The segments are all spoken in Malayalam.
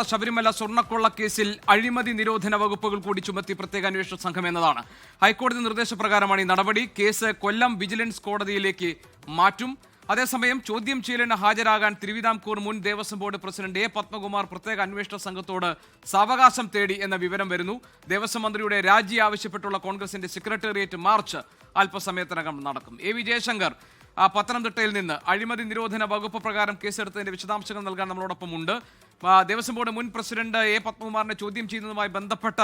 ശബരിമല സ്വർണ്ണക്കൊള്ള കേസിൽ അഴിമതി നിരോധന വകുപ്പുകൾ കൂടി ചുമത്തി പ്രത്യേക അന്വേഷണ സംഘം എന്നതാണ് ഹൈക്കോടതി നിർദ്ദേശപ്രകാരമാണ് ഈ നടപടി. കേസ് കൊല്ലം വിജിലൻസ് കോടതിയിലേക്ക് മാറ്റും. അതേസമയം ചോദ്യം ചെയ്യലിന് ഹാജരാകാൻ തിരുവിതാംകൂർ മുൻ Devaswom board president A Padmakumar പ്രത്യേക അന്വേഷണ സംഘത്തോട് സാവകാശം തേടി എന്ന വിവരം വരുന്നു. ദേവസ്വം മന്ത്രിയുടെ രാജി ആവശ്യപ്പെട്ടുള്ള കോൺഗ്രസിന്റെ സെക്രട്ടേറിയറ്റ് മാർച്ച് അല്പസമയത്തിനകം നടക്കും. എ വി ജയശങ്കർ പത്തനംതിട്ടയിൽ നിന്ന് അഴിമതി നിരോധന വകുപ്പ് പ്രകാരം കേസെടുത്തതിന്റെ വിശദാംശങ്ങൾ നൽകാൻ നമ്മളോടൊപ്പം ഉണ്ട്. ദേവസ്വം ബോർഡ് മുൻ പ്രസിഡന്റ് എ പത്മകുമാറിനെ ചോദ്യം ചെയ്യുന്നതുമായി ബന്ധപ്പെട്ട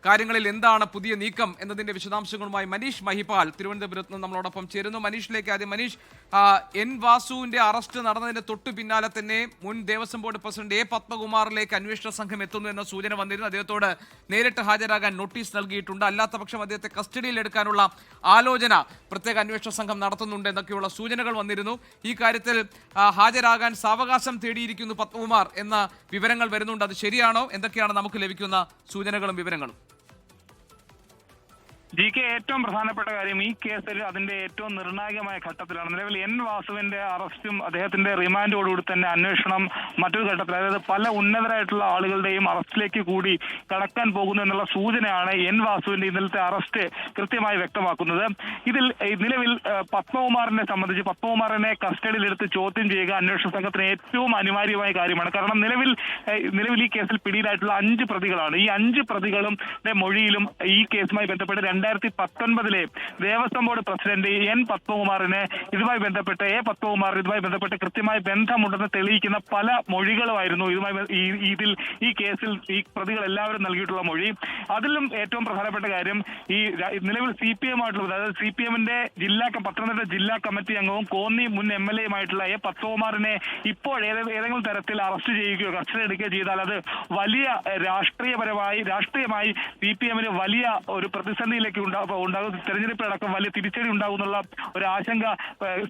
കാര്യങ്ങളിൽ എന്താണ് പുതിയ നീക്കം എന്നതിന്റെ വിശദാംശങ്ങളുമായി മനീഷ് മഹിപാൽ തിരുവനന്തപുരത്ത് നിന്ന് നമ്മളോടൊപ്പം ചേരുന്നു. മനീഷിലേക്ക് ആദ്യം. മനീഷ്, എൻ വാസുവിന്റെ അറസ്റ്റ് നടന്നതിന് തൊട്ടു പിന്നാലെ തന്നെ മുൻ ദേവസ്വം ബോർഡ് പ്രസിഡന്റ് എ പത്മകുമാറിലേക്ക് അന്വേഷണ സംഘം എത്തുന്നു എന്ന സൂചന വന്നിരുന്നു. അദ്ദേഹത്തോട് നേരിട്ട് ഹാജരാകാൻ നോട്ടീസ് നൽകിയിട്ടുണ്ട്. അല്ലാത്ത പക്ഷം അദ്ദേഹത്തെ കസ്റ്റഡിയിൽ എടുക്കാനുള്ള ആലോചന പ്രത്യേക അന്വേഷണ സംഘം നടത്തുന്നുണ്ട് എന്നൊക്കെയുള്ള സൂചനകൾ വന്നിരുന്നു. ഈ കാര്യത്തിൽ ഹാജരാകാൻ സാവകാശം തേടിയിരിക്കുന്നു പത്മകുമാർ എന്ന വിവരങ്ങൾ വരുന്നുണ്ട്. അത് ശരിയാണോ? എന്തൊക്കെയാണ് നമുക്ക് ലഭിക്കുന്ന സൂചനകളും വിവരങ്ങളും? ജി.കെ, ഏറ്റവും പ്രധാനപ്പെട്ട കാര്യം, ഈ കേസിൽ അതിന്റെ ഏറ്റവും നിർണായകമായ ഘട്ടത്തിലാണ്. നിലവിൽ എൻ വാസുവിന്റെ അറസ്റ്റും അദ്ദേഹത്തിന്റെ റിമാൻഡോടുകൂടി തന്നെ അന്വേഷണം മറ്റൊരു ഘട്ടത്തിൽ, അതായത് പല ഉന്നതരായിട്ടുള്ള ആളുകളുടെയും അറസ്റ്റിലേക്ക് കൂടി കടക്കാൻ പോകുന്നു എന്നുള്ള സൂചനയാണ് എൻ വാസുവിന്റെ ഇന്നലത്തെ അറസ്റ്റ് കൃത്യമായി വ്യക്തമാക്കുന്നത്. ഇതിൽ നിലവിൽ പത്മകുമാറിനെ സംബന്ധിച്ച് പത്മകുമാറിനെ കസ്റ്റഡിയിലെടുത്ത് ചോദ്യം ചെയ്യുക അന്വേഷണ സംഘത്തിന് ഏറ്റവും അനിവാര്യമായ കാര്യമാണ്. കാരണം നിലവിൽ ഈ കേസിൽ പിടിയിലായിട്ടുള്ള 5 പ്രതികളാണ്. ഈ 5 പ്രതികളും മൊഴിയിലും ഈ കേസുമായി ബന്ധപ്പെട്ട് 2019 ദേവസ്വം ബോർഡ് പ്രസിഡന്റ് എൻ പത്മകുമാറിനെ ഇതുമായി ബന്ധപ്പെട്ട് ഇതുമായി ബന്ധപ്പെട്ട് കൃത്യമായി ബന്ധമുണ്ടെന്ന് തെളിയിക്കുന്ന പല മൊഴികളുമായിരുന്നു ഈ കേസിൽ ഈ പ്രതികൾ എല്ലാവരും നൽകിയിട്ടുള്ള മൊഴി. അതിലും ഏറ്റവും പ്രധാനപ്പെട്ട കാര്യം, ഈ നിലവിൽ CPM ആയിട്ടുള്ള, അതായത് CPM-ന്റെ പത്തനംതിട്ട ജില്ലാ കമ്മിറ്റി അംഗവും കോന്നി മുൻ MLA-യുമായിട്ടുള്ള എ പത്മകുമാറിനെ ഇപ്പോൾ ഏതെങ്കിലും തരത്തിൽ അറസ്റ്റ് ചെയ്യുകയോ കസ്റ്റഡി എടുക്കുകയോ ചെയ്താൽ അത് വലിയ രാഷ്ട്രീയമായി CPM-ന് വലിയ ഒരു പ്രതിസന്ധിയിലേക്ക് ഉണ്ടാകും. തെരഞ്ഞെടുപ്പിലടക്കം വലിയ തിരിച്ചടി ഉണ്ടാകുന്നുള്ള ഒരു ആശങ്ക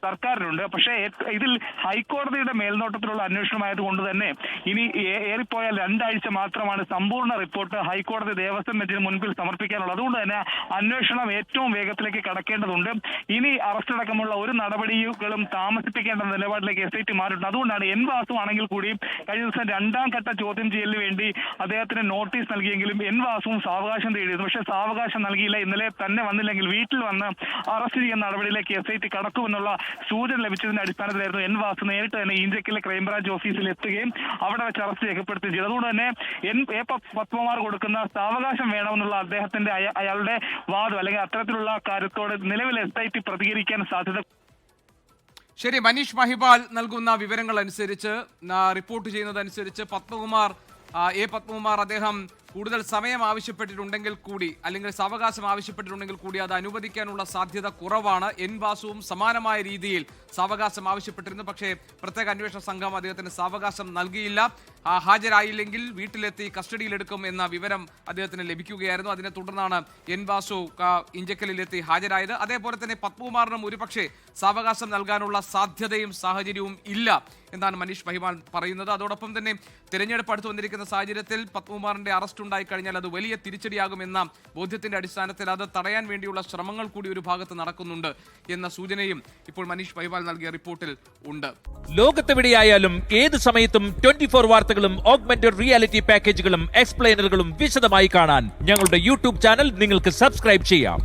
സർക്കാരിനുണ്ട്. പക്ഷേ ഇതിൽ ഹൈക്കോടതിയുടെ മേൽനോട്ടത്തിലുള്ള അന്വേഷണമായതുകൊണ്ട് തന്നെ ഇനി ഏറിപ്പോയാൽ 2 ആഴ്ച മാത്രമാണ് സമ്പൂർണ്ണ റിപ്പോർട്ട് ഹൈക്കോടതി ദേവസ്വം ബെഞ്ചിന് മുൻപിൽ സമർപ്പിക്കാനുള്ളത്. അതുകൊണ്ട് തന്നെ അന്വേഷണം ഏറ്റവും വേഗത്തിലേക്ക് കടക്കേണ്ടതുണ്ട്. ഇനി അറസ്റ്റ് അടക്കമുള്ള ഒരു നടപടികളും താമസിപ്പിക്കേണ്ട നിലപാടിലേക്ക് SIT മാറിയിട്ടുണ്ട്. അതുകൊണ്ടാണ് എൻ വാസു ആണെങ്കിൽ കൂടി കഴിഞ്ഞ ദിവസം 2ാം ഘട്ട ചോദ്യം ചെയ്യലിന് വേണ്ടി അദ്ദേഹത്തിന് നോട്ടീസ് നൽകിയെങ്കിലും എൻ വാസുവും സാവകാശം തേടിയിരുന്നു. പക്ഷേ സാവകാശം നൽകിയില്ല. ഇന്നലെ തന്നെ വന്നില്ലെങ്കിൽ വീട്ടിൽ വന്ന് അറസ്റ്റ് ചെയ്യുന്ന നടപടിയിലേക്ക് SIT കടക്കുമെന്നുള്ള സൂചന ലഭിച്ചതിന്റെ അടിസ്ഥാനത്തിലായിരുന്നു എൻ വാസു നേരിട്ട് തന്നെ ഈഞ്ചക്കലിലെ ക്രൈംബ്രാഞ്ച് ഓഫീസിൽ എത്തുകയും അവിടെ വെച്ച് അറസ്റ്റ് രേഖപ്പെടുത്തുകയും ചെയ്തു. അതുകൊണ്ട് തന്നെ എ പത്മകുമാർ കൊടുക്കുന്ന സാവകാശം വേണമെന്നുള്ള അയാളുടെ വാദം അല്ലെങ്കിൽ അത്തരത്തിലുള്ള കാര്യത്തോട് നിലവിൽ SIT പ്രതികരിക്കാൻ സാധ്യത. ശരി, മനീഷ് മഹിപാൽ നൽകുന്ന വിവരങ്ങൾ അനുസരിച്ച്, റിപ്പോർട്ട് ചെയ്യുന്നതനുസരിച്ച് എ പത്മകുമാർ അദ്ദേഹം കൂടുതൽ സമയം ആവശ്യപ്പെട്ടിട്ടുണ്ടെങ്കിൽ കൂടി, അല്ലെങ്കിൽ സാവകാശം ആവശ്യപ്പെട്ടിട്ടുണ്ടെങ്കിൽ കൂടി അത് അനുവദിക്കാനുള്ള സാധ്യത കുറവാണ്. എൻ വാസുവും സമാനമായ രീതിയിൽ സാവകാശം ആവശ്യപ്പെട്ടിരുന്നു. പക്ഷേ പ്രത്യേക അന്വേഷണ സംഘം അദ്ദേഹത്തിന് സാവകാശം നൽകിയില്ല. ഹാജരായില്ലെങ്കിൽ വീട്ടിലെത്തി കസ്റ്റഡിയിലെടുക്കും എന്ന വിവരം അദ്ദേഹത്തിന് ലഭിക്കുകയായിരുന്നു. അതിനെ തുടർന്നാണ് എൻ വാസു ഇഞ്ചക്കലിലെത്തി ഹാജരായത്. അതേപോലെ തന്നെ പത്മകുമാറിനും ഒരുപക്ഷെ സാവകാശം നൽകാനുള്ള സാധ്യതയും സാഹചര്യവും ഇല്ല എന്നാണ് മനീഷ് മഹിപാൽ പറയുന്നത്. അതോടൊപ്പം തന്നെ തിരഞ്ഞെടുപ്പ് അടുത്ത് വന്നിരിക്കുന്ന സാഹചര്യത്തിൽ പത്മകുമാറിന്റെ അറസ്റ്റ് ഉണ്ടായിക്കഴിഞ്ഞാൽ അത് വലിയ തിരിച്ചടിയാകുമെന്ന ബോധ്യത്തിന്റെ അടിസ്ഥാനത്തിൽ അത് തടയാൻ വേണ്ടിയുള്ള ശ്രമങ്ങൾ കൂടി ഒരു ഭാഗത്ത് നടക്കുന്നുണ്ട് എന്ന സൂചനയും ഇപ്പോൾ മനീഷ് മഹിപാൽ നൽകിയ റിപ്പോർട്ടിൽ ഉണ്ട്. ലോകത്തെവിടെയായാലും ഏത് സമയത്തും 24 വാർത്തകളും ഓഗ്മെന്റഡ് റിയാലിറ്റി പാക്കേജുകളും എക്സ്പ്ലെയിനറുകളും വിശദമായി കാണാൻ ഞങ്ങളുടെ YouTube ചാനൽ നിങ്ങൾക്ക് സബ്സ്ക്രൈബ് ചെയ്യാം.